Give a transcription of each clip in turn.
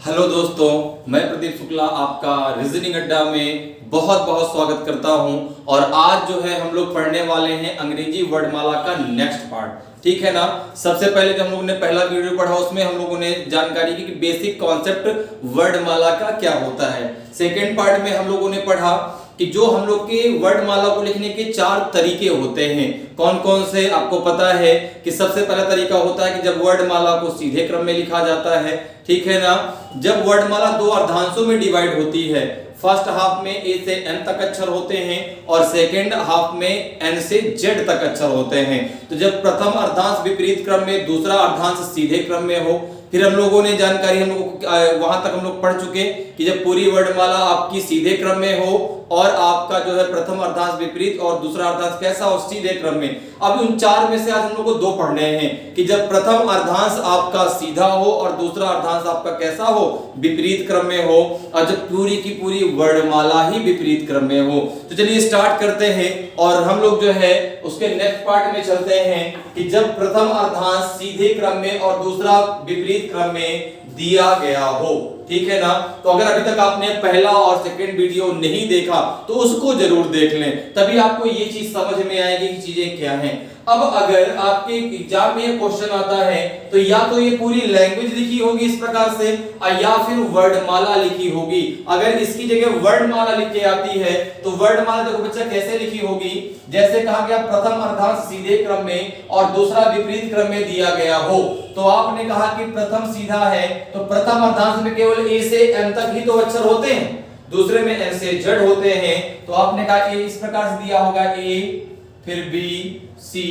Hello दोस्तों, मैं प्रदीप शुक्ला आपका रीजनिंग अड्डा में बहुत बहुत स्वागत करता हूं। और आज जो है हम लोग पढ़ने वाले हैं अंग्रेजी वर्डमाला का नेक्स्ट पार्ट। ठीक है ना। सबसे पहले जो हम लोगों ने पहला वीडियो पढ़ा उसमें हम लोगों ने जानकारी की कि बेसिक कॉन्सेप्ट वर्डमाला का क्या होता है। सेकेंड पार्ट में हम लोगों ने पढ़ा कि जो हम लोग के वर्डमाला को लिखने के 4 तरीके होते हैं। कौन कौन से आपको पता है कि सबसे पहला तरीका होता है कि जब वर्डमाला को सीधे क्रम में लिखा जाता है। ठीक है ना। जब वर्डमाला 2 अर्धांशों में डिवाइड होती है, फर्स्ट हाफ में ए से एन तक अक्षर होते हैं और सेकेंड हाफ में एन से जेड तक अक्षर होते हैं। तो जब प्रथम अर्धांश विपरीत क्रम में, दूसरा अर्धांश सीधे क्रम में हो, फिर हम लोगों ने जानकारी हम लोग वहां तक हम लोग पढ़ चुके कि जब पूरी वर्डमाला आपकी सीधे क्रम में हो और आपका जो है प्रथम अर्धांश विपरीत और दूसरा अर्धांश कैसा हो, सीधे क्रम में। अब उन 4 में से आज हम लोग को 2 पढ़ने हैं कि जब प्रथम अर्धांश आपका सीधा हो और दूसरा अर्धांश आपका कैसा हो, विपरीत क्रम में हो, और जब पूरी की पूरी वर्डमाला ही विपरीत क्रम में हो। तो चलिए स्टार्ट करते हैं और हम लोग जो है उसके नेक्स्ट पार्ट में चलते हैं कि जब प्रथम अर्धांश सीधे क्रम में और दूसरा विपरीत क्रम में दिया गया हो। ठीक है ना। तो अगर अभी तक आपने पहला और सेकंड वीडियो नहीं देखा तो उसको जरूर देख लें, तभी आपको ये चीज समझ में आएगी कि चीजें क्या हैं। अब अगर आपके एग्जाम में ये क्वेश्चन आता है तो या तो ये पूरी लैंग्वेज लिखी होगी इस प्रकार से या फिर वर्डमाला लिखी होगी। अगर इसकी जगह वर्डमाला लिख के आती है तो वर्डमाला देखो बच्चा कैसे लिखी होगी, जैसे कहा गया प्रथम अर्धांश सीधे क्रम में और दूसरा विपरीत क्रम में दिया गया हो। तो आपने कहा कि प्रथम सीधा है तो प्रथम अर्धांश में केवल ए से एम तक ही तो अक्षर होते हैं, दूसरे में एन से जेड होते हैं। तो आपने कहा ए इस प्रकार से दिया होगा, ए फिर B C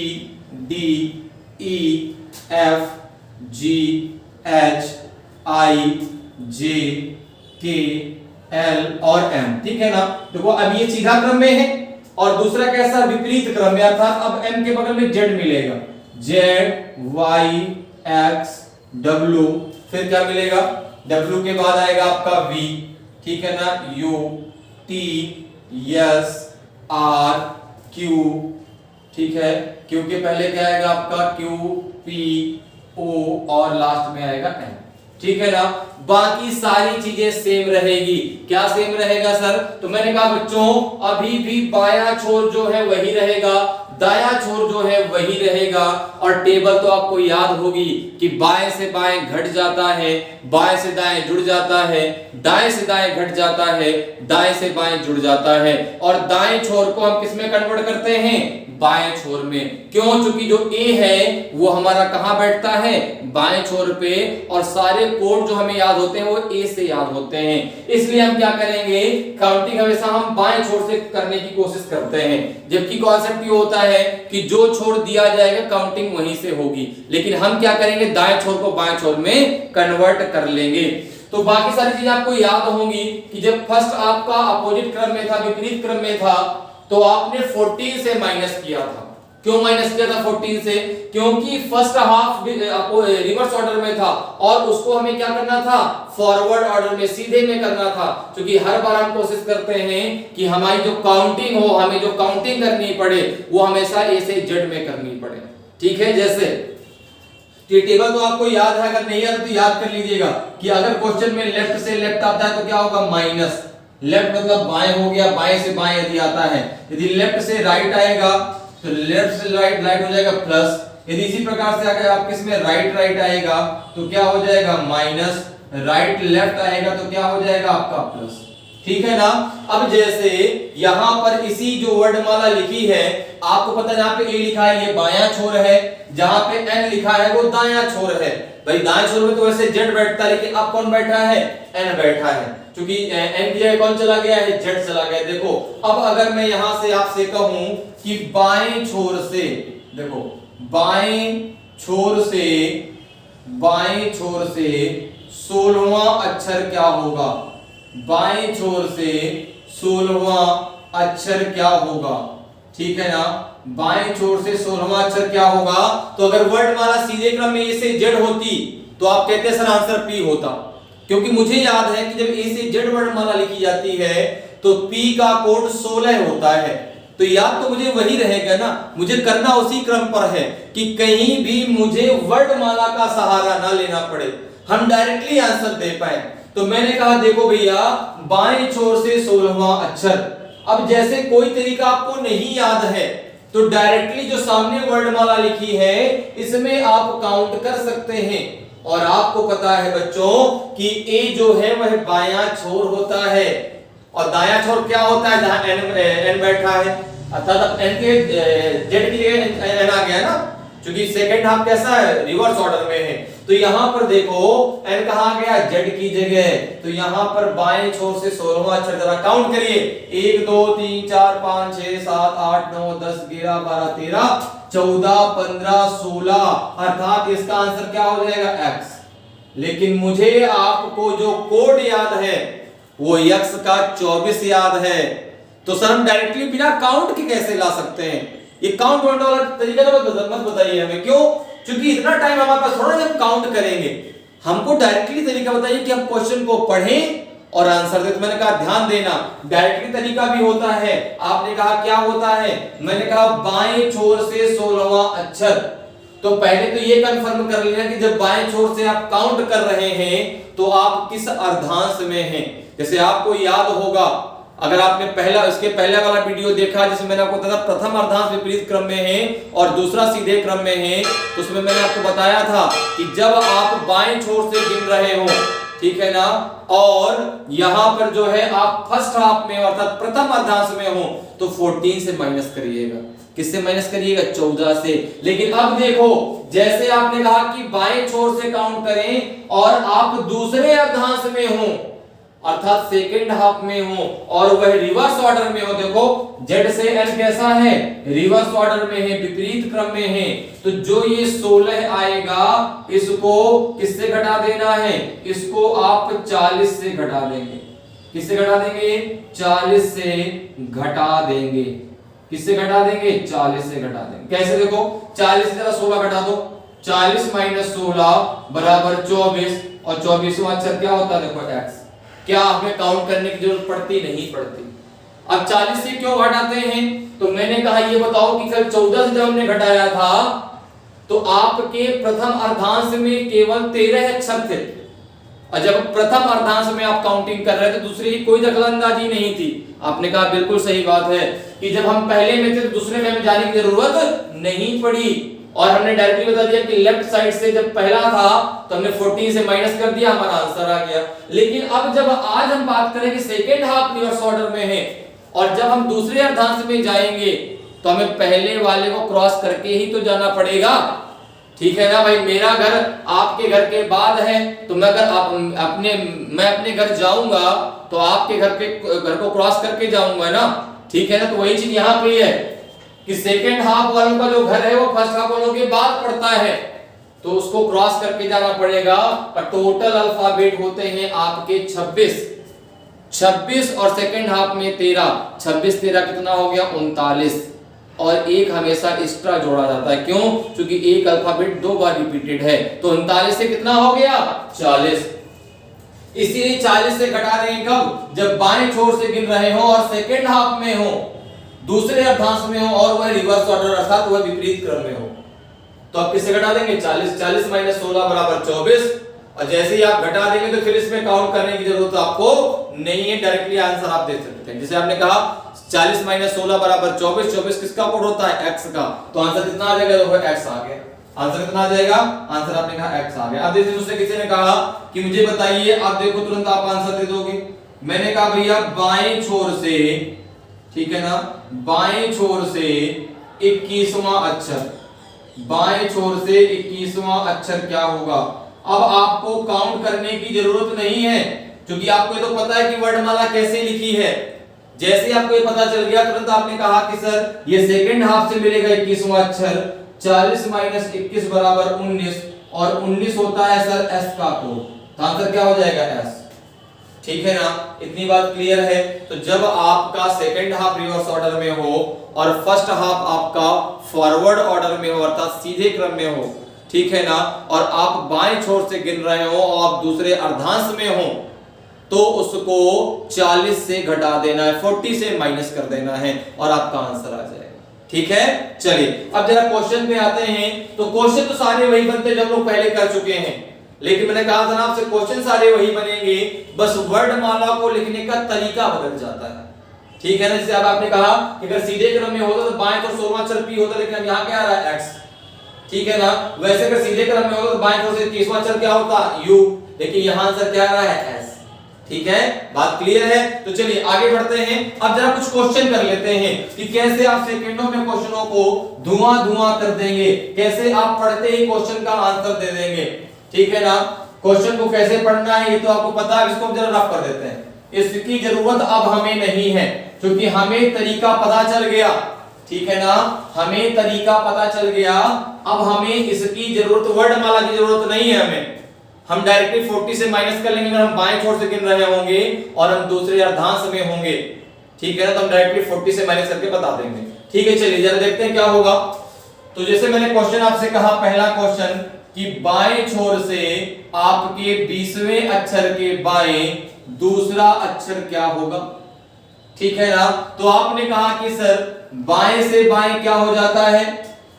D E F G H I J K L और एम। ठीक है ना। देखो अब ये सीधा क्रम में है और दूसरा कैसा, विपरीत क्रम में, अर्थात अब एम के बगल में जेड मिलेगा, जेड वाई एक्स डब्ल्यू, फिर क्या मिलेगा, डब्ल्यू के बाद आएगा आपका वी। ठीक है ना। You T S R Q. ठीक है। क्यू के पहले क्या आएगा आपका क्यू पी ओ और लास्ट में आएगा एन। ठीक है ना। बाकी सारी चीजें सेम रहेगी। क्या सेम रहेगा सर? तो मैंने कहा बच्चों अभी भी बायां छोर जो है वही रहेगा, दायां छोर जो है वही रहेगा। और टेबल तो आपको याद होगी कि बाएं से बाएं घट जाता है, बाएं से दाएं जुड़ जाता है, दाएं से दाएं घट जाता है, दाएं से बाएं जुड़ जाता है। और दाएं छोर को हम किस में कन्वर्ट करते हैं? बाएं छोर में। क्यों? क्योंकि जो ए है वो हमारा कहां बैठता है? बाएं छोर पे। और सारे कोड जो हमें याद होते हैं वो ए से याद होते हैं। इसलिए हम क्या करेंगे, काउंटिंग हमेशा हम बाएं छोर से करने की कोशिश करते हैं। जबकि कॉन्सेप्ट ये होता है कि जो छोर दिया जाएगा काउंटिंग वहीं से होगी, लेकिन हम क्या करेंगे, दाएं छोर को बाएं छोर में कन्वर्ट कर लेंगे। तो बाकी सारी चीजें आपको याद होंगी कि जब फर्स्ट आपका अपोजिट क्रम में था, विपरीत क्रम में था, तो आपने 14 से माइनस किया था। क्यों माइनस किया था 14 से? क्योंकि फर्स्ट हाफ रिवर्स ऑर्डर में था और उसको हमें क्या करना था, फॉरवर्ड ऑर्डर में, सीधे में करना था। क्योंकि हर बार हम कोशिश करते हैं कि हमारी जो काउंटिंग हो, हमें जो काउंटिंग करनी पड़े वो हमेशा ए से जेड में करनी पड़े। ठीक है। जैसे टेबल तो आपको याद है, अगर नहीं याद तो याद कर लीजिएगा कि अगर क्वेश्चन में लेफ्ट से लेफ्ट आता है तो क्या होगा, माइनस। लेफ्ट मतलब बाएं हो गया, बाएं से बाएं यदि आता है। यदि लेफ्ट से राइट आएगा तो लेफ्ट से राइट राइट हो जाएगा प्लस। यदि इसी प्रकार से अगर आपके इसमें राइट राइट आएगा तो क्या हो जाएगा, माइनस। राइट लेफ्ट आएगा तो क्या हो जाएगा आपका प्लस। ठीक है ना। अब जैसे यहां पर इसी जो वर्डमाला लिखी है, आपको पता है जहां पे ए लिखा है ये बायां छोर है, जहां पे एन लिखा है वो दायां छोर है। भाई दाएं छोर में तो वैसे जेड बैठता है, लेकिन अब कौन बैठा है, एन बैठा है। क्योंकि एन की जगह कौन चला गया है, जेड चला गया। देखो अब अगर मैं यहां से आपसे कहूं कि बाएं छोर से, देखो बाएं छोर से 16वां अक्षर क्या होगा, बाएं छोर से 16वां अक्षर क्या होगा। ठीक है ना। बाएं छोर से 16वां अक्षर क्या होगा? तो अगर वर्डमाला सीधे क्रम में ए से जेड होती तो आप कहते सर आंसर पी होता। क्योंकि मुझे याद है कि जब ए से जेड वर्डमाला लिखी जाती है तो पी का कोड 16 होता है। तो याद तो मुझे वही रहेगा ना, मुझे करना उसी क्रम पर है कि कहीं भी मुझे वर्डमाला का सहारा ना लेना पड़े, हम डायरेक्टली आंसर दे पाए। तो मैंने कहा देखो भैया बाएं छोर से 16वां अक्षर। अब जैसे कोई तरीका आपको नहीं याद है तो डायरेक्टली जो सामने वर्णमाला लिखी है इसमें आप काउंट कर सकते हैं। और आपको पता है बच्चों कि ए जो है वह बायां छोर होता है और दायां छोर क्या होता है, जहां एन बैठा है, अर्थात एन के जेड की जगह एन आ गया ना, क्योंकि सेकंड हाफ कैसा है, रिवर्स ऑर्डर में है। तो यहां पर देखो एन कहां गया, जेड की जगह। तो यहां पर बाएं छोर से 16वां अक्षर, जरा काउंट करिए, 1 2 3 4 5 6 7 8 9 10 11 12 13 14 15 16, अर्थात इसका आंसर क्या हो जाएगा, एक्स। लेकिन मुझे आपको जो कोड याद है वो एक्स का 24 याद है। तो सर हम डायरेक्टली बिना काउंट के कैसे ला सकते हैं? ये काउंट वाला तरीका तो मत बताइए हमें, क्यों? क्योंकि इतना टाइम हमारे पास थोड़ा हम काउंट करेंगे। हमको डायरेक्टली तरीका बताइए कि हम क्वेश्चन को पढ़ें और आंसर दें। तो मैंने कहा ध्यान देना, डायरेक्टली तरीका भी होता है। आपने कहा क्या होता है, मैंने कहा बाएं छोर से 16वां अक्षर। तो पहले तो ये कंफर्म कर लेना कि जब बाएं छोर से आप काउंट कर रहे हैं तो आप किस अर्धांश में हैं। जैसे आपको याद होगा, अगर आपने इसके पहले वाला वीडियो देखा जिसमें मैंने आपको बताया प्रथम अर्धांश विपरीत क्रम में है और दूसरा सीधे क्रम में है, तो उसमें मैंने आपको बताया था कि जब आप बाएं छोर से गिन रहे हो, ठीक है ना, और यहां पर जो है आप फर्स्ट हाफ में अर्थात प्रथम अर्धांश में हो तो 14 से माइनस करिएगा। किससे माइनस करिएगा, 14 से। लेकिन अब देखो, जैसे आपने कहा कि बाएं छोर से काउंट करें और आप दूसरे अर्धांश में हो अर्थात सेकंड हाफ में हो और वह रिवर्स ऑर्डर में हो, देखो जेड से एन कैसा है, रिवर्स ऑर्डर में है, विपरीत क्रम में है। तो जो ये 16 आएगा इसको किससे घटा देना है, इसको आप 40 से घटा देंगे। किससे घटा देंगे, 40 से घटा देंगे। किससे घटा देंगे, 40 से घटा देंगे। कैसे, देखो 40 से 16 घटा दो, 40 - 16 बराबर 24 और 24वां अक्षर क्या होता है, देखो एक्स। क्या हमें काउंट करने की जरूरत पड़ती, नहीं पड़ती। अब 40 से क्यों घटाते हैं, तो मैंने कहा ये बताओ कि कल 14 से जब हमने घटाया था तो आपके प्रथम अर्धांश में केवल 13 अक्षर थे और जब प्रथम अर्धांश में आप काउंटिंग कर रहे थे दूसरे की कोई दखलंदाजी नहीं थी। आपने कहा बिल्कुल सही बात है कि जब हम पहले में थे तो दूसरे में हमें जाने की जरूरत नहीं पड़ी और हमने डायरेक्टली बता दिया कि लेफ्ट साइड से जब पहला था तो हमने 14 से माइनस कर दिया, हमारा आंसर आ गया। लेकिन अब जब आज हम बात करें कि सेकेंड हाफ रिवर्स ऑर्डर में है और जब हम दूसरे अर्धांश में जाएंगे तो हमें पहले वाले को क्रॉस करके ही तो जाना पड़ेगा, ठीक है ना भाई। मेरा घर आपके घर के बाद है तो मैं अपने घर जाऊंगा तो आपके घर को क्रॉस करके जाऊंगा ना, ठीक है ना। तो वही चीज यहाँ पे है कि सेकेंड हाफ वालों का जो घर है वो फर्स्ट हाफ वालों के बाद पड़ता है तो उसको क्रॉस करके जाना पड़ेगा। पर टोटल अल्फाबेट होते हैं आपके 26 और सेकेंड हाफ में 13, 26 13 कितना हो गया, 39। और एक हमेशा एक्स्ट्रा जोड़ा जाता है, क्यों? क्योंकि एक अल्फाबेट 2 बार रिपीटेड है। तो 39 से कितना हो गया, 40। इसीलिए 40 से घटा देंगे कब, जब बाएं छोर से गिन रहे हो और सेकेंड हाफ में हो, दूसरे अर्धांश में हो और वह रिवर्स ऑर्डर अर्थात वह विपरीत क्रम में हो। तो आप किससे घटा देंगे, 40 40 - 16 बराबर 24। और जैसे ही आप घटा देंगे तो फिर इसमें काउंट करने की जरूरत आपको नहीं है, डायरेक्टली आंसर आप दे सकते हैं। जैसे आपने कहा 40 - 16 बराबर 24, 24 किसका कोड होता है, एक्स का। तो आंसर कितना आ जाएगा, देखो एक्स आ गया। आंसर कितना आ जाएगा, आंसर आपने कहा एक्स आ गया। अब देखिए मुझसे किसी ने कहा कि मुझे बताइए, आप देखो तुरंत आप आंसर दे दोगे। मैंने कहा भैया बाएं छोर से, ठीक है ना, बाएं छोर से 21वां अक्षर, बाएं छोर से 21वां अक्षर क्या होगा। अब आपको काउंट करने की जरूरत नहीं है क्योंकि आपको तो पता है कि वर्णमाला कैसे लिखी है। जैसे आपको ये पता चल गया तुरंत आपने कहा कि सर ये सेकंड हाफ से मिलेगा 21वां अक्षर, 40 - 21 बराबर 19 और 19 होता है सर एस का कोड। तो आंसर क्या हो जाएगा, एस, ठीक है ना। इतनी बात क्लियर है। तो जब आपका सेकंड हाफ रिवर्स ऑर्डर में हो और फर्स्ट हाफ आपका फॉरवर्ड ऑर्डर में हो अर्थात सीधे क्रम में हो, ठीक है ना, और आप बाएं छोर से गिन रहे हो और आप दूसरे अर्धांश में हो तो उसको 40 से घटा देना है, 40 से माइनस कर देना है और आपका आंसर आ जाएगा, ठीक है। चलिए अब जरा क्वेश्चन पे आते हैं। तो क्वेश्चन तो सारे वही बनते जो हम लोग पहले कर चुके हैं, लेकिन मैंने कहा था ना आपसे क्वेश्चन सारे वही बनेंगे, बस वर्णमाला को लिखने का तरीका बदल जाता है। ठीक है ना, जैसे अब आपने कहा कि अगर सीधे क्रम में होता तो बाएं तरफ 16वां अक्षर पी होता, लेकिन अब यहाँ क्या आ रहा है x। ठीक है ना, वैसे अगर सीधे क्रम में होता तो बाएं तरफ से 30वां अक्षर क्या होता u, लेकिन यहाँ आंसर क्या आ रहा है s। ठीक है, बात क्लियर है। तो चलिए आगे बढ़ते हैं। अब जरा कुछ क्वेश्चन कर लेते हैं कि कैसे आप सेकंडों में क्वेश्चनों को धुआं कर देंगे, कैसे आप पढ़ते ही क्वेश्चन का आंसर दे देंगे। ठीक है ना, क्वेश्चन को कैसे पढ़ना है ये तो आपको पता है, इसको जरा रफ कर देते हैं। इसकी जरूरत अब हमें नहीं है क्योंकि हमें तरीका पता चल गया। ठीक है ना, हमें तरीका पता चल गया, अब हमें इसकी जरूरत, वर्णमाला की जरूरत नहीं है हमें। हम डायरेक्टली 40 से माइनस कर लेंगे, अगर हम बाएं छोर से गिन रहे होंगे और हम दूसरे अर्धांश में होंगे। ठीक है ना, तो हम डायरेक्टली 40 से माइनस करके बता देंगे। ठीक है, चलिए जरा देखते हैं क्या होगा। तो जैसे मैंने क्वेश्चन आपसे कहा, पहला क्वेश्चन कि बाएं छोर से आपके 20वें अक्षर के बाएं दूसरा अक्षर क्या होगा। ठीक है ना, तो आपने कहा कि सर बाएं से बाएं क्या हो जाता है,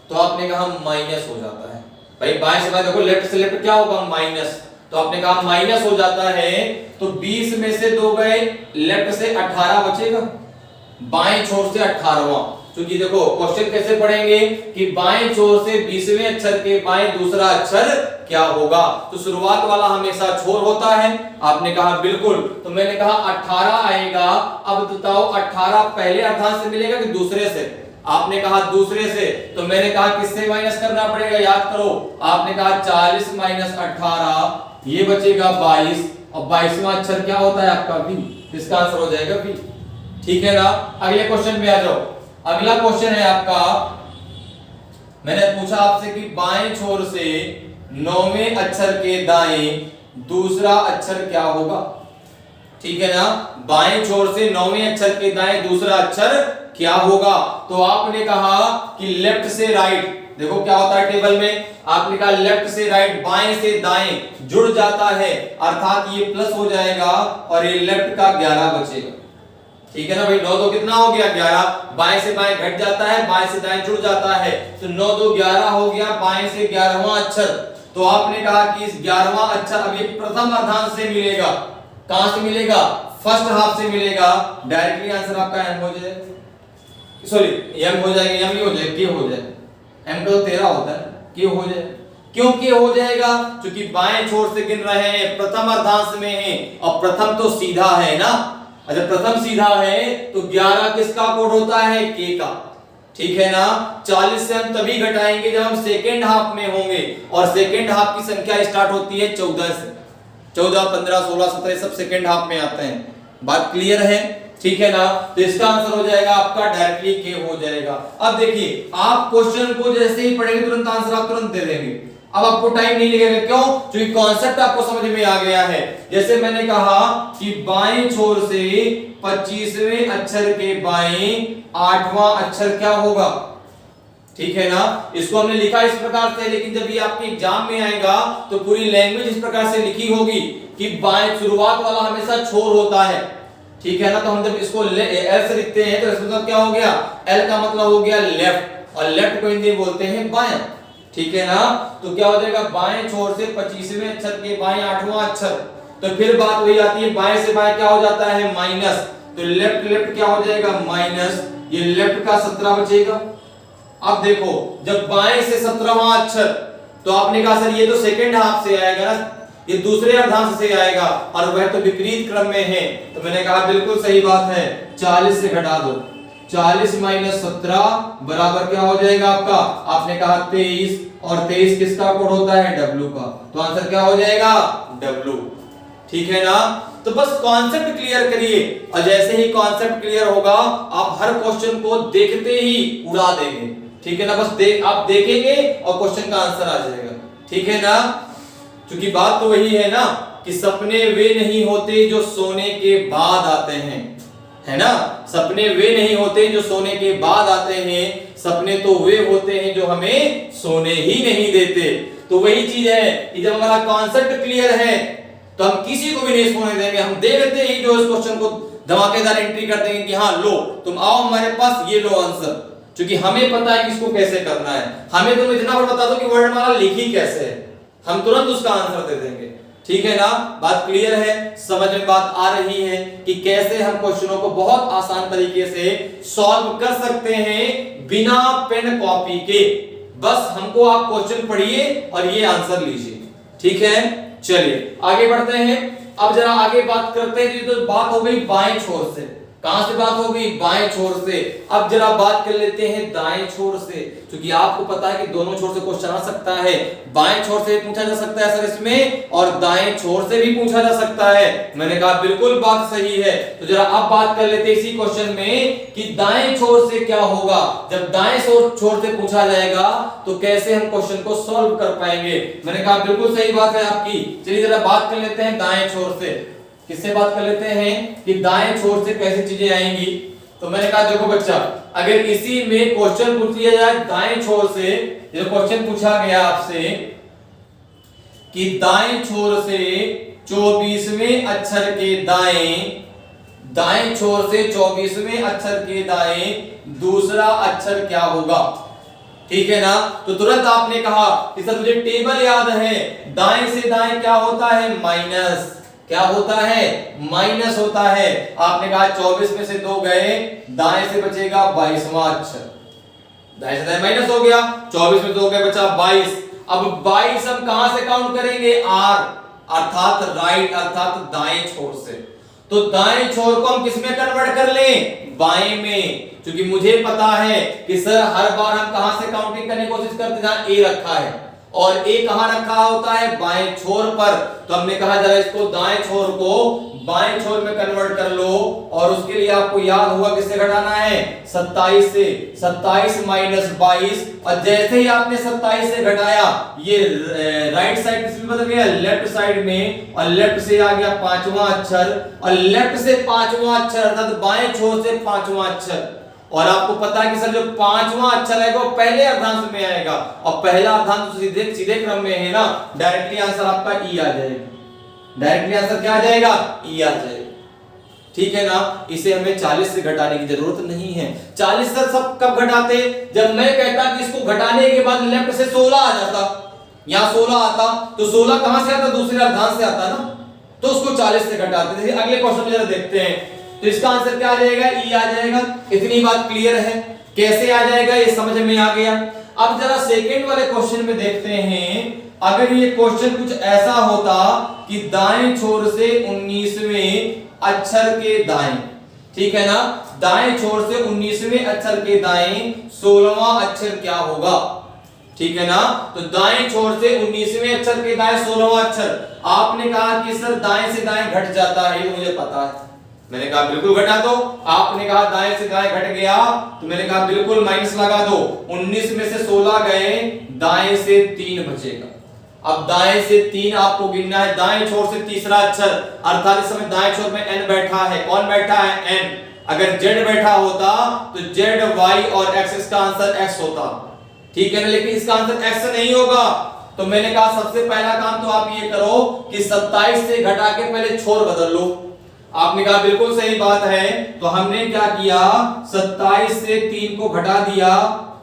तो आपने कहा माइनस हो जाता है। भाई बाएं से बाएं देखो, लेफ्ट से लेफ्ट क्या होगा माइनस, तो आपने कहा माइनस हो जाता है। तो 20 में से 2 गए, लेफ्ट से 18 बचेगा, बाएं छोर से 18वां। क्योंकि देखो क्वेश्चन कैसे पढ़ेंगे कि बाएं छोर से 20वें अक्षर के बाएं दूसरा अक्षर क्या होगा, तो शुरुआत वाला हमेशा छोर होता है। आपने कहा बिल्कुल, तो मैंने कहा 18 आएगा। अब बताओ 18 पहले अर्धांश से मिलेगा कि दूसरे से, आपने कहा दूसरे से, तो मैंने कहा किससे माइनस करना पड़ेगा, याद करो। आपने कहा 40 माइनस 18, ये बचेगा 22, और 22वां अक्षर क्या होता है आपका बी, इसका आंसर हो जाएगा बी। ठीक है ना, अगले क्वेश्चन पे आ जाओ। अगला क्वेश्चन है आपका, मैंने पूछा आपसे कि बाएं छोर से 9वें अक्षर के दाएं दूसरा अक्षर क्या होगा। ठीक है ना, बाएं छोर से 9वें अक्षर के दाएं दूसरा अक्षर क्या होगा, तो आपने कहा कि लेफ्ट से राइट, देखो क्या होता है टेबल में, आपने कहा लेफ्ट से राइट, बाएं से दाएं जुड़ जाता है, अर्थात ये प्लस हो जाएगा और ये लेफ्ट का 11 बचेगा। ठीक है ना भाई, 9 2 कितना हो गया 11, बाएं से बाएं घट जाता है, बाएं से दाएं जुड़ जाता है, तो 9 2 11 हो गया, बाएं से 11वां अक्षर। तो आपने कहा कि इस 11वां अक्षर अभी प्रथम अर्धांश से मिलेगा, कहां से मिलेगा, फर्स्ट हाफ से मिलेगा। डायरेक्टली आंसर आपका एम हो जाएगा, सॉरी एम हो जाएगा, एम नहीं हो जाएगा, के हो जाएगा। एम तो 13 होता है, के हो जाएगा। क्यों के हो जाएगा, क्योंकि बाएं छोर से गिन रहे हैं, प्रथम अर्धांश में है, और प्रथम तो सीधा है ना। अच्छा प्रथम सीधा है तो 11 किसका कोड होता है, के का। ठीक है ना, 40 से हम तभी घटाएंगे जब हम सेकेंड हाफ में होंगे, और सेकेंड हाफ की संख्या स्टार्ट होती है 14 से। 14 15 16 17 सब सेकेंड हाफ में आते हैं। बात क्लियर है, ठीक है ना, तो इसका आंसर हो जाएगा आपका डायरेक्टली के हो जाएगा। अब देखिए आप क्वेश्चन को जैसे ही पढ़ेंगे तुरंत आंसर आप तुरंत दे देंगे, अब आपको टाइम नहीं लगेगा। क्यों, क्योंकि कॉन्सेप्ट आपको समझ में आ गया है। जैसे मैंने कहा कि बाएं छोर से 25वें अक्षर के बाएं 8वां अक्षर क्या होगा। ठीक है ना, इसको हमने लिखा इस प्रकार से, लेकिन जब ये आपके एग्जाम में आएगा तो पूरी लैंग्वेज इस प्रकार से लिखी होगी कि बाएं शुरुआत वाला हमेशा छोर होता है। ठीक है ना, तो हम जब इसको एल से लिखते हैं तो इसका मतलब क्या हो गया, एल का मतलब हो गया लेफ्ट, और लेफ्ट को हिंदी बोलते हैं बायां। ठीक है ना, तो क्या हो जाएगा, बाएं छोर से 25वें अक्षर के बाएं 8वां अक्षर। तो फिर बात वही आती है, बाएं से बाएं क्या हो जाता है माइनस, तो लेफ्ट लेफ्ट क्या हो जाएगा माइनस, ये लेफ्ट का 17 बचेगा। अब देखो जब बाएं से 17वां अक्षर, तो आपने कहा सर ये तो सेकंड हाफ से आएगा ना, ये दूसरे अर्धांश से आएगा, और वह तो विपरीत क्रम में है। तो मैंने कहा बिल्कुल सही बात है, 40 से घटा दो, 40 माइनस 17 बराबर क्या हो जाएगा आपका, आपने कहा 23, और 23 किसका कोड होता है, डब्ल्यू का, तो आंसर क्या हो जाएगा डब्ल्यू। ठीक है ना, तो बस कॉन्सेप्ट क्लियर करिए, और जैसे ही कॉन्सेप्ट क्लियर होगा आप हर क्वेश्चन को देखते ही उड़ा देंगे। ठीक है ना, बस आप देखेंगे और क्वेश्चन का आंसर आ जाएगा। ठीक है ना, क्योंकि बात तो वही है ना कि सपने वे नहीं होते जो सोने के बाद आते हैं, है ना, सपने वे नहीं होते जो सोने के बाद आते हैं, सपने तो वे होते हैं जो हमें सोने ही नहीं देते। तो वही चीज है कि जब हमारा कॉन्सेप्ट क्लियर है तो हम किसी को भी नहीं सोने देंगे, हम देखते ही जो इस क्वेश्चन को धमाकेदार एंट्री कर देंगे कि हाँ लो तुम आओ हमारे पास, ये लो आंसर, क्योंकि हमें पता है कि इसको कैसे करना है। हमें तुम इतना बता दो कि वर्णमाला लिखी कैसे है, हम तुरंत उसका आंसर दे देंगे। ठीक है ना, बात क्लियर है, समझ में बात आ रही है कि कैसे हम क्वेश्चनों को बहुत आसान तरीके से सॉल्व कर सकते हैं बिना पेन कॉपी के। बस हमको आप क्वेश्चन पढ़िए और ये आंसर लीजिए। ठीक है, चलिए आगे बढ़ते हैं। अब जरा आगे बात करते हैं। तो बात हो गई बाएं छोर से, कहां से बात हो गई? बाएं छोर से। अब जरा बात कर लेते हैं दाएं छोर से, क्योंकि आपको पता है कि दोनों छोर से क्वेश्चन आ सकता है। बाएं छोर से पूछा जा सकता है सर इसमें, और दाएं छोर से भी पूछा जा सकता है। मैंने कहा बिल्कुल बात सही है। तो जरा अब बात कर लेते हैं इसी क्वेश्चन में कि दाएं छोर से क्या होगा। जब दाएं छोर से पूछा जाएगा तो कैसे हम क्वेश्चन को सॉल्व कर पाएंगे। मैंने कहा बिल्कुल सही बात है आपकी। चलिए जरा बात कर लेते हैं दाएं छोर से। किससे बात कर लेते हैं कि दाएं छोर से कैसे चीजें आएंगी। तो मैंने कहा देखो बच्चा, अगर इसी में क्वेश्चन पूछ लिया जाए दाएं छोर से, जो क्वेश्चन पूछा गया आपसे कि दाएं छोर से 24वें अक्षर के दाएं छोर से 24वें अक्षर के दाएं दूसरा अक्षर क्या होगा। ठीक है ना, तो तुरंत आपने कहा कि सर मुझे टेबल याद है, दाएं से दाएं क्या होता है? माइनस। क्या होता है? माइनस होता है। आपने कहा 24 में से 2 गए, दाएं से बचेगा 22वां अक्षर। दाएं से दाएं माइनस हो गया, 24 में 2 गए, बचा 22। अब 22 हम कहां से काउंट करेंगे? आर, अर्थात राइट, अर्थात दाएं छोर से। तो दाएं छोर को हम किस में कन्वर्ट कर लें? बाएं में, क्योंकि मुझे पता है कि सर हर बार हम कहां से काउंटिंग करने की कोशिश करते हैं? जहां ए रखा है, और ए कहां रखा होता है? बाएं छोर पर। तो हमने कहा जरा इसको दाएं छोर को बाएं छोर में कन्वर्ट कर लो, और उसके लिए आपको याद होगा किससे घटाना है? 27 से। 27 माइनस 22, और जैसे ही आपने 27 से घटाया, ये राइट साइड किसमें बदल गया? लेफ्ट साइड में, और लेफ्ट से आ गया 5वां अक्षर, और लेफ्ट से 5वां अक्षर अर्थात बाएं छोर से 5वां अक्षर। और आपको पता है कि सर जो 5वां अक्षर है वो पहले अर्धांश में आएगा, और पहला अर्धांश तो सीधे क्रम में है ना, डायरेक्टली आंसर आपका ई आ जाएगा। डायरेक्टली आंसर क्या आ जाएगा? ई आ जाएगा। ठीक है ना, इसे हमें 40 से घटाने की जरूरत नहीं है। 40 से सब कब घटाते? जब मैं कहता कि इसको घटाने के बाद लेफ्ट से 16 आ जाता, यहां 16 आता, तो 16 कहां से आता? दूसरे अर्धांश से आता ना, तो उसको 40 से घटाते। जैसे अगले क्वेश्चन में जरा देखते हैं, तो इसका आंसर क्या आ जाएगा? ई आ जाएगा। इतनी बात क्लियर है। कैसे आ जाएगा ये समझ में आ गया। अब जरा सेकंड वाले क्वेश्चन में देखते हैं। अगर ये क्वेश्चन कुछ ऐसा होता कि दाएं छोर से 19वें अक्षर के दाएं, ठीक है ना, दाएं छोर से 19वें अक्षर के दाएं 16वां अक्षर क्या होगा। ठीक है ना, तो दाएं छोर से 19वें अक्षर के दाएं 16वां अक्षर। आपने कहा कि सर दाएं से दाएं घट जाता है, ये मुझे पता है। मैंने कहा बिल्कुल घटा दो। आपने कहा दाएं से दाएं घट गया, तो मैंने कहा बिल्कुल माइनस लगा दो। 19 में से 16 गए, दाएं से 3 बचेगा। अब दाएं से 3 आपको गिनना है। दाएं छोर से तीसरा अक्षर, अर्थात इस समय दाएं छोर में n बैठा है। कौन बैठा है? n। अगर z बैठा होता तो z, y और x, इसका आंसर x होता। ठीक है ना, लेकिन इसका आंसर x नहीं होगा। तो मैंने कहा सबसे पहला काम तो आप ये करो कि 27 से घटा के पहले छोर बदल लो। आपने कहा बिल्कुल सही बात है। तो हमने क्या किया? 27 से 3 को घटा दिया,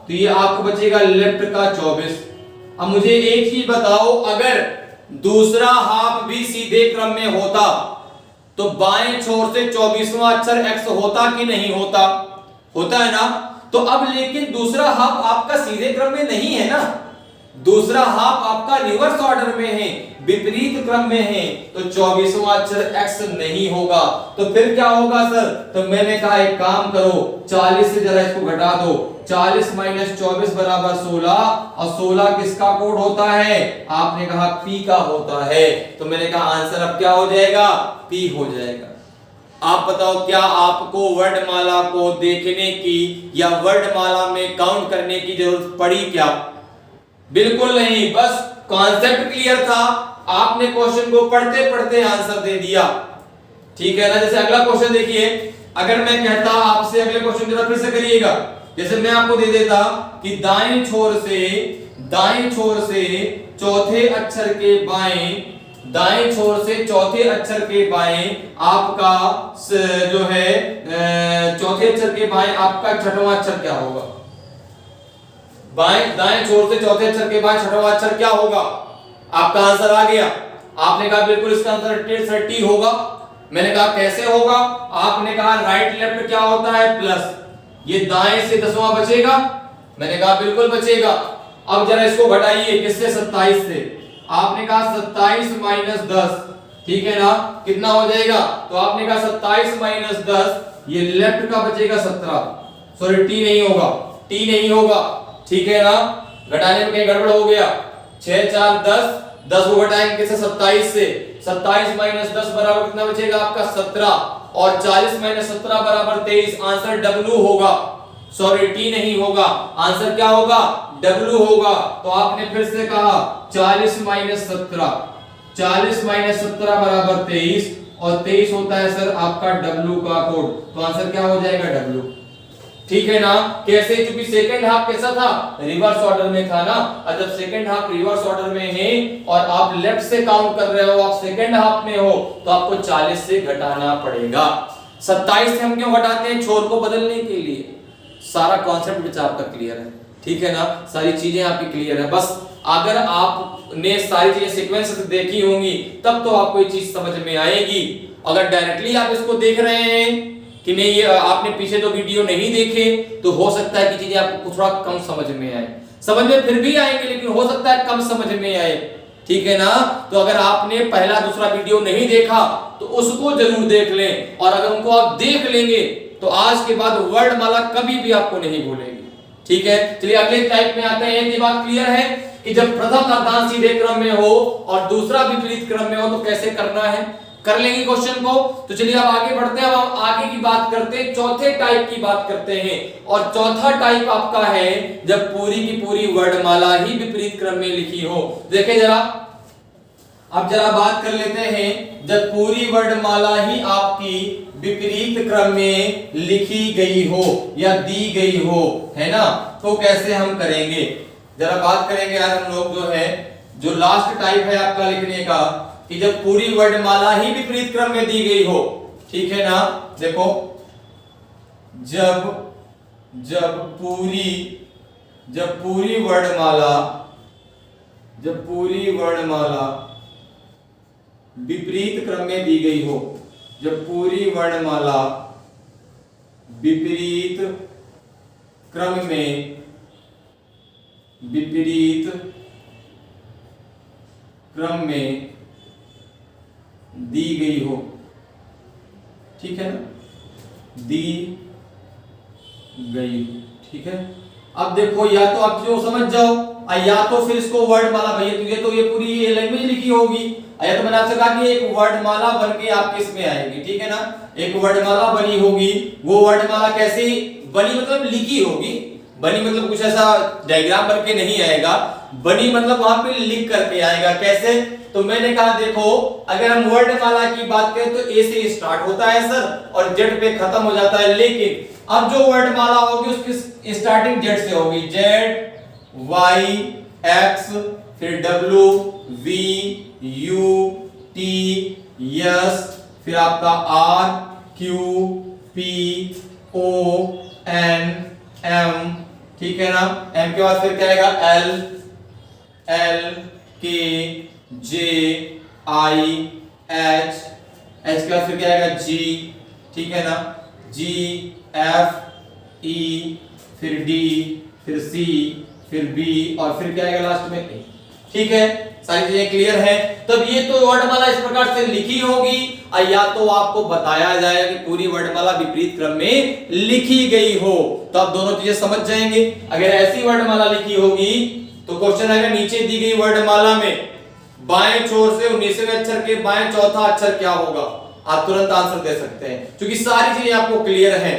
तो ये आपको बचेगा लेफ्ट का 24। अब मुझे एक चीज बताओ, अगर दूसरा हाफ भी सीधे क्रम में होता तो बाएं छोर से 24वां अक्षर x होता कि नहीं होता? होता है ना। तो अब लेकिन दूसरा हाफ आपका सीधे क्रम में नहीं है ना, दूसरा हाफ आपका रिवर्स ऑर्डर में है, विपरीत क्रम में है, तो 24वां अक्षर x नहीं होगा। तो फिर क्या होगा सर? तो मैंने कहा एक काम करो, 40 से जरा इसको घटा दो। 40 माइनस 24 बराबर 16, और 16 किसका कोड होता है? आपने कहा p का होता है। तो मैंने कहा आंसर अब क्या हो जाएगा? p हो जाएगा। आप बताओ, क्या आपको वर्णमाला को देखने की या वर्णमाला में काउंट करने की जरूरत पड़ी क्या? बिल्कुल नहीं, बस कॉन्सेप्ट क्लियर था। आपने क्वेश्चन को पढ़ते पढ़ते आंसर दे दिया। ठीक है ना। जैसे अगला क्वेश्चन देखिए, अगर मैं कहता आपसे, अगले क्वेश्चन जरा फिर से करिएगा। जैसे मैं आपको दे देता कि दाएं छोर से चौथे अक्षर के बाएं, दाएं छोर से चौथे अक्षर के बाएं आपका जो है चौथे अक्षर के बाएं आपका छठवां अक्षर क्या होगा? दाएं छोर से चौथे अक्षर के बाद छठवां अक्षर क्या होगा? आपका आंसर आ गया। आपने कहा बिल्कुल इसका आंसर सर टी होगा। मैंने कहा कैसे होगा? आपने कहा राइट लेफ्ट क्या होता है प्लस, ये दाएं से 10वां बचेगा। मैंने कहा बिल्कुल बचेगा। अब जरा इसको घटाइए किससे? 27 से। आपने कहा 27 माइनस 10, ठीक है ना, कितना हो जाएगा? तो आपने कहा 27 माइनस 10, ये लेफ्ट का बचेगा 17। सॉरी टी नहीं होगा, टी नहीं होगा, ठीक है ना, घटाने में कहीं गड़बड़ हो गया। 6 4 10, 10 को घटाएंगे किससे? 27 से। 27 माइनस 10 बराबर कितना बचेगा आपका? 17, और 40 माइनस 17 बराबर 23। आंसर डब्ल्यू होगा, सॉरी टी नहीं होगा। आंसर क्या होगा? डब्ल्यू होगा। तो आपने फिर से कहा 40 माइनस 17, 40 माइनस 17 बराबर 23, और 23 होता है सर आपका डब्ल्यू का कोड। तो आंसर क्या हो जाएगा? डब्ल्यू, ठीक है ना। कैसे? क्योंकि सेकंड हाफ कैसा था? रिवर्स ऑर्डर में था ना। और जब सेकंड हाफ रिवर्स ऑर्डर में है और आप लेफ्ट से काउंट कर रहे हो, आप सेकंड हाफ में हो, तो आपको 40 से घटाना पड़ेगा। 27 से हम क्यों घटाते हैं? छोर को बदलने के लिए। सारा कॉन्सेप्ट विचार आपका क्लियर है, ठीक है ना, सारी चीजें आपकी क्लियर है। बस अगर आपने सारी चीजें सीक्वेंस से देखी होंगी तब तो आपको ये चीज समझ में आएगी। अगर डायरेक्टली आप इसको देख रहे हैं कि नहीं, ये आपने पीछे तो वीडियो नहीं देखे, तो हो सकता है कि चीजें आपको थोड़ा कम समझ में आए। समझ में फिर भी आएंगे, लेकिन हो सकता है कम समझ में आए, ठीक है ना। तो अगर आपने पहला दूसरा वीडियो नहीं देखा तो उसको जरूर देख लें, और अगर उनको आप देख लेंगे तो आज के बाद वर्णमाला कभी भी आपको नहीं भूलेगी, ठीक है। चलिए अगले टाइप में आते हैं। ये बात क्लियर है कि जब प्रथम अर्धांश सीधे क्रम में हो और दूसरा विपरीत क्रम में हो तो कैसे करना है, कर लेंगे क्वेश्चन को। तो चलिए अब आगे बढ़ते हैं। अब हम आगे की बात करते हैं, चौथे टाइप की बात करते हैं। और चौथा टाइप आपका है जब पूरी की पूरी वर्णमाला ही विपरीत क्रम में लिखी हो। देखिए जरा, अब जरा बात कर लेते हैं, जब पूरी वर्णमाला ही आपकी विपरीत क्रम में लिखी गई हो या दी गई हो, है ना, तो कैसे हम करेंगे? जरा बात करेंगे आज हम लोग जो है, जो लास्ट टाइप है आपका लिखने का, कि जब पूरी वर्णमाला ही विपरीत क्रम में दी गई हो, ठीक है ना। देखो, जब पूरी वर्णमाला विपरीत क्रम में दी गई हो, जब पूरी वर्णमाला विपरीत क्रम में दी गई हो, ठीक है ना, दी गई, ठीक है। अब देखो, या तो आप जो समझ जाओ, या तो फिर इसको वर्णमाला, भैया तो ये पूरी ये लैंग्वेज लिखी होगी, या तो मैंने आपसे कहा कि एक वर्णमाला बन के आपके इसमें आएगी, ठीक है ना, एक वर्णमाला बनी होगी। वो वर्णमाला कैसी बनी? मतलब लिखी होगी। बनी मतलब कुछ ऐसा डायग्राम बन के नहीं आएगा, बनी मतलब वहां पे लिख करके आएगा। कैसे? तो मैंने कहा देखो, अगर हम वर्णमाला की बात करें तो ए से स्टार्ट होता है सर और जेड पे खत्म हो जाता है, लेकिन अब जो वर्णमाला होगी उसकी स्टार्टिंग जेड से होगी। जेड, वाई, एक्स, फिर W, V, U, T, S, फिर आपका R, Q, P, O, N, M, ठीक है ना। एम के बाद फिर क्या आएगा? एल, एल, के, जे, आई, एच, एच के बाद फिर क्या आएगा? जी, ठीक है ना, जी, एफ, ई, फिर डी, फिर सी, फिर बी, और फिर क्या आएगा लास्ट में? ए, ठीक है। सारी चीजें क्लियर है। तब ये तो वर्णमाला इस प्रकार से लिखी होगी, या तो आपको बताया जाएगा कि पूरी वर्णमाला विपरीत क्रम में लिखी गई हो, तो आप दोनों चीजें समझ जाएंगे। अगर ऐसी वर्णमाला लिखी होगी तो क्वेश्चन आएगा, नीचे दी गई वर्णमाला में बाएं छोर से 19वें अक्षर के बाएं चौथा अक्षर क्या होगा? आप तुरंत आंसर दे सकते हैं क्योंकि सारी चीजें आपको क्लियर है।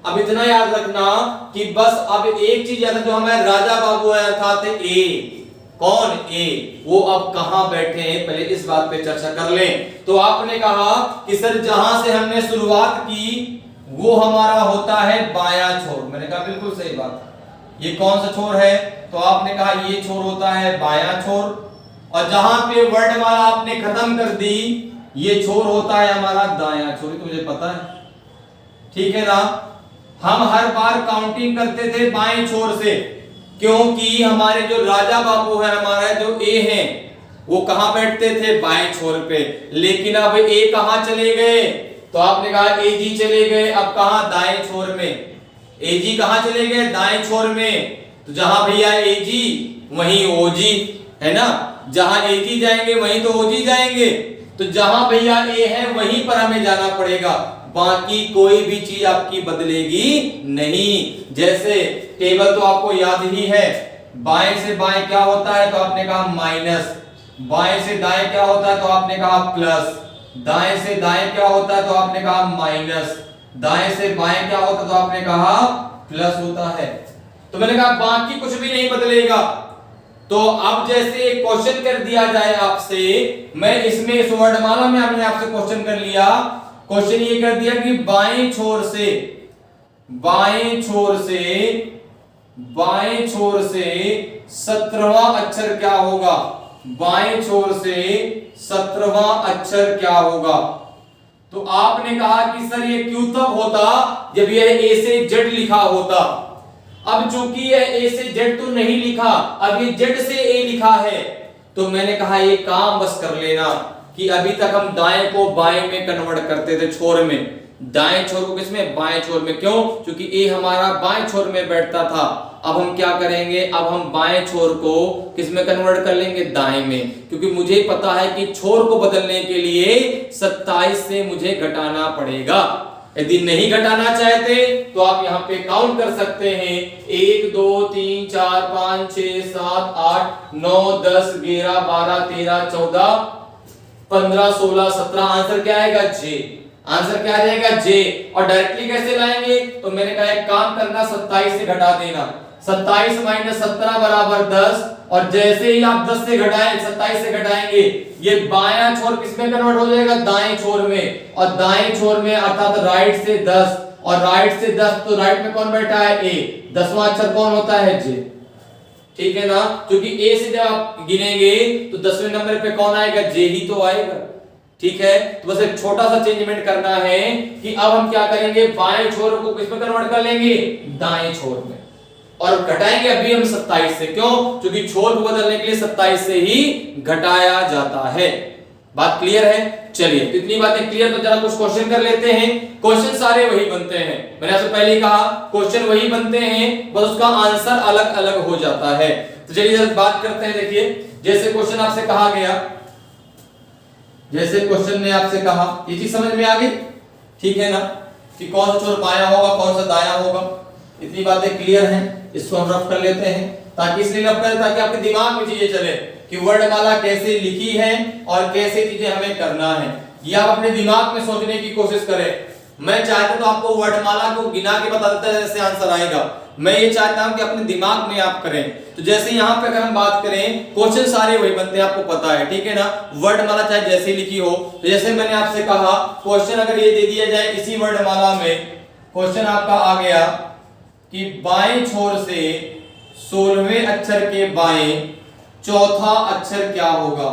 अब इतना याद रखना कि बस अब एक चीज याद, जो हमारे राजा बाबू है अर्थात ए, कौन? ए, वो अब कहां बैठे हैं, पहले इस बात पे चर्चा कर लें। तो आपने कहा कि सर जहां से हमने शुरुआत की वो हमारा होता है बायां छोर। मैंने कहा बिल्कुल सही बात। ये कौन सा छोर है? तो आपने कहा ये छोर होता है बायां छोर, और जहां पे वर्णमाला आपने खत्म कर दी ये छोर होता है हमारा दायां छोर। तो मुझे पता है, ठीक है ना। हम हर बार काउंटिंग करते थे बाएं छोर से, क्योंकि हमारे जो राजा बाबू है, हमारा जो ए है, वो कहां बैठते थे, बाएं छोर पे। लेकिन अब ए कहां चले गए, तो आपने कहा एजी चले गए अब कहां, दाएं छोर में। एजी कहां चले गए, दाएं छोर में। तो जहां भैया एजी वहीं ओजी, है ना, जहां एजी जाएंगे वहीं तो ओजी जाएंगे। तो जहां भैया ए है वहीं पर हमें जाना पड़ेगा, बाकी कोई भी चीज आपकी बदलेगी नहीं। जैसे टेबल तो आपको याद ही है, बाएं से बाएं क्या होता है, तो आपने कहा माइनस, बाएं से दाएं क्या होता है, तो आपने कहा प्लस, दाएं से दाएं क्या होता है, तो आपने कहा माइनस, दाएं से बाएं क्या होता है, तो आपने कहा प्लस होता है। तो मैंने कहा बाकी कुछ भी नहीं बदलेगा। तो अब जैसे एक क्वेश्चन कर दिया जाए आपसे, मैं इसमें इस वर्णमाला में हमने आपसे क्वेश्चन कर लिया, क्वेश्चन ये कर दिया कि बाएं छोर से, बाएं छोर से, बाएं छोर से 17वां अक्षर क्या होगा, बाएं छोर से 17वां अक्षर क्या होगा। तो आपने कहा कि सर ये क्यों तब होता जब यह ए से जेड लिखा होता। अब चूंकि यह ए से जेड तो नहीं लिखा, अब ये जेड से ए लिखा है, तो मैंने कहा ये काम बस कर लेना कि अभी तक हम दाएं को बाएं में कन्वर्ट करते थे, छोर में, दाएं छोर को किसमें, बाएं छोर में। क्यों, क्योंकि ए हमारा बाएं छोर में बैठता था। अब हम क्या करेंगे, अब हम बाएं छोर को किसमें कन्वर्ट कर लेंगे, दाएं में, क्योंकि मुझे पता है कि छोर को बदलने के लिए 27 से मुझे घटाना पड़ेगा। यदि नहीं घटाना चाहते तो आप यहां पे काउंट कर सकते हैं, 1 2 3 4 5 6 7 8 9 10 11 12 13 14 15 16 17। आंसर क्या आएगा, जे। आंसर क्या आ जाएगा, जे। और डायरेक्टली कैसे लाएंगे, तो मैंने कहा एक काम करना, 27 से घटा देना, 27 माइनस 17 बराबर 10। और जैसे ही आप 10 से घटाएं, 27 से घटाएंगे, ये बायां छोर किसमें कन्वर्ट हो जाएगा, दाएं छोर में। और दाएं छोर में अर्थात राइट से 10, और राइट से 10 तो राइट में कौन बैठा है, ए। 10वां अक्षर कौन होता है, जे। ठीक है ना, क्योंकि ए से जब आप गिनेंगे तो 10वें नंबर पे कौन आएगा, जे ही तो आएगा। ठीक है, तो बस एक छोटा सा चेंजमेंट करना है कि अब हम क्या करेंगे, बाएं छोर को किसमें कन्वर्ट कर लेंगे, दाएं छोर में। और घटाएंगे अभी हम 27 से। क्यों, क्योंकि छोर को बदलने के लिए 27 से ही घटाया जाता है। बात क्लियर है। चलिए, तो इतनी बातें क्लियर, तो जरा कुछ क्वेश्चन कर लेते हैं। क्वेश्चन सारे वही बनते हैं, मैंने आपसे पहले ही कहा क्वेश्चन वही बनते हैं, बस उसका आंसर अलग अलग हो जाता है। तो चलिए जरा बात करते हैं। देखिए, जैसे क्वेश्चन आपसे कहा गया, जैसे क्वेश्चन ने आपसे कहा, ये चीज समझ में आ गई, ठीक है ना, कि कौन सा छोर बायां होगा, कौन सा दायां होगा। इतनी बातें क्लियर हैं, इसको हम रफ कर लेते हैं, ताकि इसलिए रफ करें ताकि आपके दिमाग में चीजें चले कि वर्णमाला कैसे लिखी है और कैसे चीजें हमें करना है। ये आप अपने दिमाग में सोचने की कोशिश करें। मैं चाहता तो आपको वर्णमाला को गिना के बता देता है जैसे आंसर आएगा, मैं ये चाहता हूं कि अपने दिमाग में आप करें। तो जैसे यहाँ पे अगर हम बात करें, क्वेश्चन सारे वही बनते हैं, आपको पता है, ठीक है ना। वर्णमाला चाहे जैसे लिखी हो, तो जैसे मैंने आपसे कहा क्वेश्चन अगर ये दे दिया जाए इसी वर्णमाला में, क्वेश्चन आपका आ गया कि बाएं छोर से 16वें अक्षर के बाएं चौथा अक्षर क्या होगा।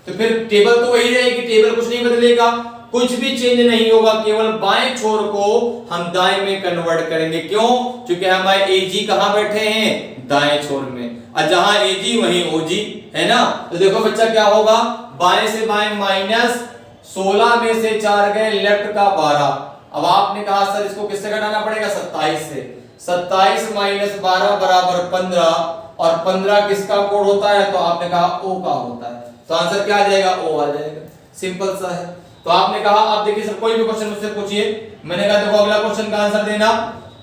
तो फिर टेबल तो वही रहेगी, टेबल कुछ नहीं बदलेगा, कुछ भी चेंज नहीं होगा, केवल बाएं छोर को हम दाएं में कन्वर्ट करेंगे। क्यों, क्योंकि हमारे एजी कहां बैठे हैं, दाएं छोर में, और जहां एजी वहीं ओजी, है ना। तो देखो बच्चा क्या होगा, बाएं से बाएं माइनस 16 में से 4 गए, लेफ्ट का 12। अब आपने कहा सर इसको किससे घटाना पड़ेगा, 27 से। 27 माइनस 12 बराबर 15, और 15 किसका कोड होता है, तो आपने कहा ओ का होता है। तो आंसर क्या आ जाएगा, ओ आ जाएगा, सिंपल सा है। तो आपने कहा, आप देखिए सर कोई भी क्वेश्चन मुझसे पूछिए, मैंने कहा देखो अगला क्वेश्चन का आंसर देना।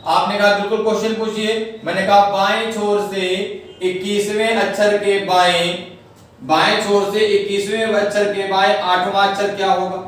आपने कहा बिल्कुल क्वेश्चन पूछिए, मैंने कहा बाएं छोर से 21वें अक्षर के बाएं, बाएं छोर से 21वें अक्षर के बाएं 8वां अक्षर क्या होगा,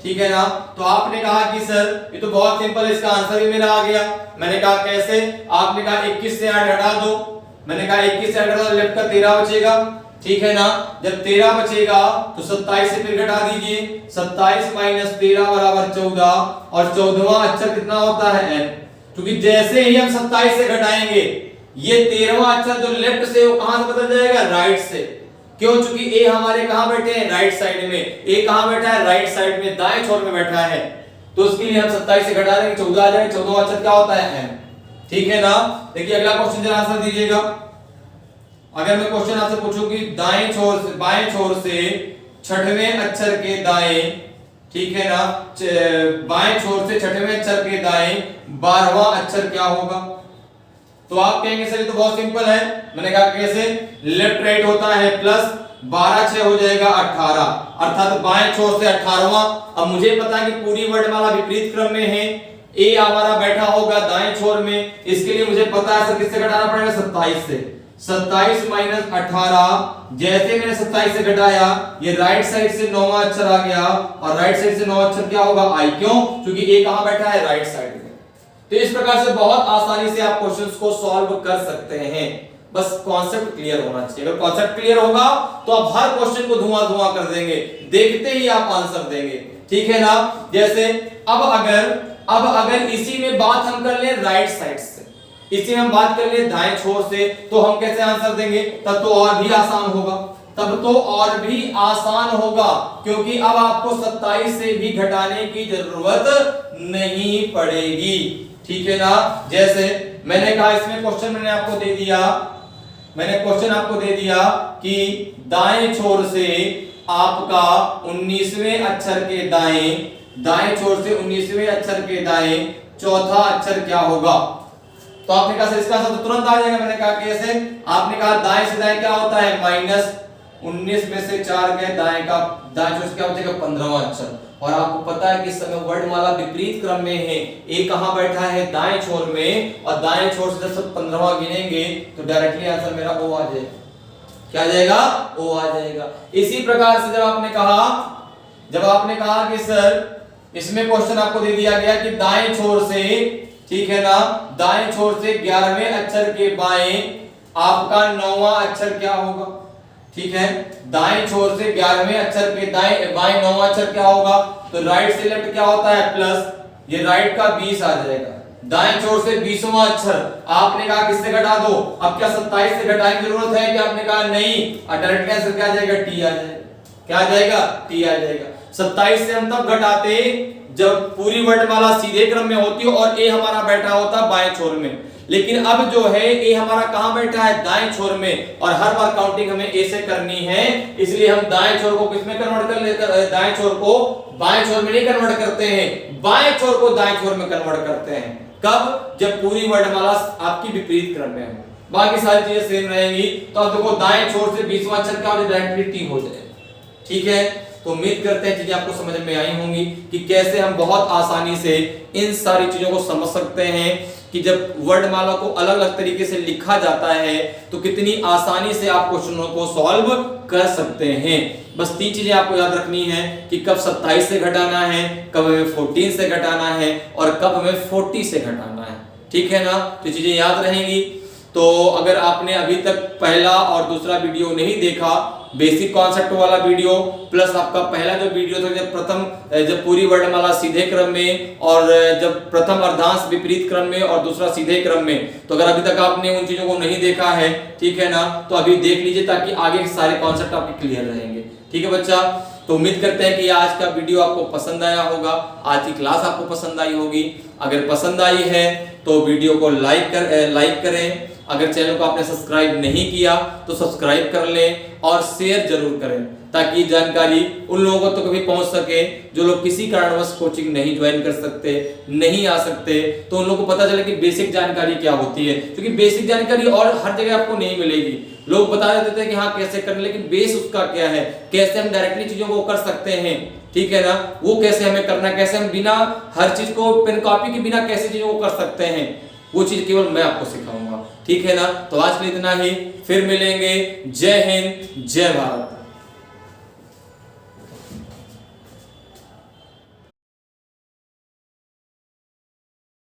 ठीक है ना। तो आपने कहा कि सर ये तो बहुत सिंपल है, इसका आंसर ही मेरा आ गया। मैंने कहा कैसे, आपने कहा 21 से 8 घटा दो, मैंने कहा 21 से 8 घटा दो, लेफ्ट का 13 बचेगा, ठीक है ना। जब 13 बचेगा तो 27 से फिर घटा दीजिए, 27 माइनस 13 बराबर 14, और 14वां अक्षर कितना होता है, एन। क्योंकि जैसे ही हम 27 से घटाएंगे, ये 13वां अक्षर जो लेफ्ट से वो कहां से बदल जाएगा, राइट से। क्यों, क्योंकि ए हमारे कहां बैठे हैं, राइट साइड में, ए कहां बैठा है, राइट साइड में, दाएं छोर में बैठा है। तो उसके लिए हम 27 से घटा देंगे, 14 आ जाएगा, 14वां अक्षर क्या होता है, एन, ठीक है ना। देखिए अगला क्वेश्चन जरा आंसर दीजिएगा। अगर मैं क्वेश्चन आपसे पूछूं कि दाएं छोर से बाएं छोर से छठवें अक्षर के दाएं, ठीक है ना, बाएं छोर से छठवें अक्षर के दाएं 12वां अक्षर क्या होगा? तो आप कहेंगे सर ये तो बहुत सिंपल है। मैंने कहा कैसे? लेफ्ट राइट होता है प्लस 12 6 हो जाएगा 18, अर्थात बाएं छोर से 18वां। अब मुझे पता है कि पूरी वर्णमाला विपरीत क्रम में है, ए हमारा बैठा होगा दाएं छोर में, इसके लिए मुझे पता है सर किससे घटाना पड़ेगा? 27 से। 27 माइनस 18, जैसे मैंने 27 से घटाया ये राइट साइड से 9वां अक्षर आ गया, और राइट साइड से 9वां अक्षर क्या होगा? आई। क्यों? क्योंकि ए कहां बैठा है? राइट साइड में। तो इस प्रकार से बहुत आसानी से आप क्वेश्चंस को सॉल्व कर सकते हैं, बस कॉन्सेप्ट क्लियर होना चाहिए। अगर कॉन्सेप्ट क्लियर होगा तो आप हर क्वेश्चन को धुआं धुआं कर देंगे, देखते ही आप आंसर देंगे, ठीक है ना। जैसे अब अगर इसी में बात हम कर ले राइट साइड से, इसी में हम बात कर ले दाएं छोर से, तो हम कैसे आंसर देंगे? तब तो और भी आसान होगा, क्योंकि अब आपको 27 से भी घटाने की जरूरत नहीं पड़ेगी, ठीक है ना। जैसे मैंने कहा इसमें क्वेश्चन मैंने आपको दे दिया कि दाएं छोर से आपका 19वें अक्षर के दाएं छोर से 19वें अक्षर के दाएं चौथा अक्षर क्या होगा? तो आपने कहा इसका आंसर तुरंत आ जाएगा। मैंने कहा कैसे? आपने कहा दाएं से दाएं क्या होता है? माइनस 19 में से 4 गए, दाएं छोर से क्या हो जाएगा? 15वां अक्षर। और आपको पता है कि इस समय वर्णमाला विपरीत क्रम में है, ए कहां बैठा है? दाएं छोर में, और दाएं छोर से जब 15वां गिनेंगे तो डायरेक्टली आंसर मेरा ओ आ जाएगा। क्या आ जाएगा? ओ आ जाएगा। इसी प्रकार से जब आपने कहा कि सर इसमें क्वेश्चन आपको दे दिया गया कि दाएं छोर से, ठीक है ना, दाएं छोर से 11वें अक्षर के बाएं आपका 9वां अक्षर क्या होगा? ठीक है, दाएं छोर से 11वें अक्षर के बाएं 9वां अक्षर क्या होगा? तो राइट से लेफ्ट क्या होता है? प्लस, ये राइट का 20 आ जाएगा। दाएं छोर से 20वां अक्षर आपने कहा किससे घटा दो? अब क्या 27 से घटाने की जरूरत है? कि आपने कहा नहीं, डायरेक्ट आंसर क्या आ जाएगा? टी आ जाएगा। क्या आ जाएगा? टी आ जाएगा। 27 से हम तब घटाते जब पूरी वर्णमाला सीधे क्रम में होती और ए हमारा बैठा होता बाएं छोर में, लेकिन अब जो है ए हमारा कहां बैठा है? दाएं छोर में, और हर बार काउंटिंग हमें ए से करनी है, इसलिए हम दाएं छोर को किसमें कन्वर्ट कर लेते हैं? दाएं छोर को बाएं छोर में नहीं कन्वर्ट करते हैं, बाएं छोर को दाएं छोर में कन्वर्ट करते हैं। कब? जब पूरी वर्णमाला आपकी विपरीत क्रम में हो, बाकी सारी चीजें सेम रहेंगी। तो अब देखो दाएं छोर से 20वां अक्षर क्या हो जाए? डायरेक्टली टी हो जाए, ठीक है। तो उम्मीद करते हैं चीजें आपको समझ में आई होंगी कि कैसे हम बहुत आसानी से इन सारी चीजों को समझ सकते हैं कि जब वर्णमाला को अलग अलग तरीके से लिखा जाता है तो कितनी आसानी से आप क्वेश्चनों को सॉल्व कर सकते हैं। बस 3 चीजें आपको याद रखनी है कि कब 27 से घटाना है, कब हमें 14 से घटाना है, और कब हमें 40 से घटाना है, ठीक है ना। तो चीजें याद रहेंगी। तो अगर आपने अभी तक पहला और दूसरा वीडियो नहीं देखा, बेसिक कॉन्सेप्ट वाला वीडियो प्लस आपका पहला जो वीडियो था जब पूरी वर्णमाला सीधे क्रम में, और जब प्रथम अर्धांश विपरीत क्रम में और दूसरा सीधे क्रम में, तो अगर अभी तक आपने उन चीजों को नहीं देखा है, ठीक है ना, तो अभी देख लीजिए ताकि आगे के सारे कॉन्सेप्ट आपके क्लियर रहेंगे, ठीक है बच्चा। तो उम्मीद करते हैं कि आज का वीडियो आपको पसंद आया होगा, आज की क्लास आपको पसंद आई होगी। अगर पसंद आई है तो वीडियो को लाइक करें, अगर चैनल को आपने सब्सक्राइब नहीं किया तो सब्सक्राइब कर लें और शेयर जरूर करें, ताकि जानकारी उन लोगों तक भी पहुंच सके जो लोग किसी कारणवश कोचिंग नहीं ज्वाइन कर सकते, नहीं आ सकते, तो उन लोगों को पता चले कि बेसिक जानकारी क्या होती है। क्योंकि बेसिक जानकारी और हर जगह आपको नहीं मिलेगी। लोग बता देते हैं कि हाँ कैसे करना, लेकिन बेस उसका क्या है, कैसे हम डायरेक्टली चीजों को कर सकते हैं, ठीक है ना, वो कैसे हमें करना, कैसे हम बिना हर चीज को पेन कॉपी के बिना कैसे चीजों को कर सकते हैं, वो चीज केवल मैं आपको सिखाऊंगा, ठीक है ना। तो आज के लिए इतना ही, फिर मिलेंगे। जय हिंद, जय भारत।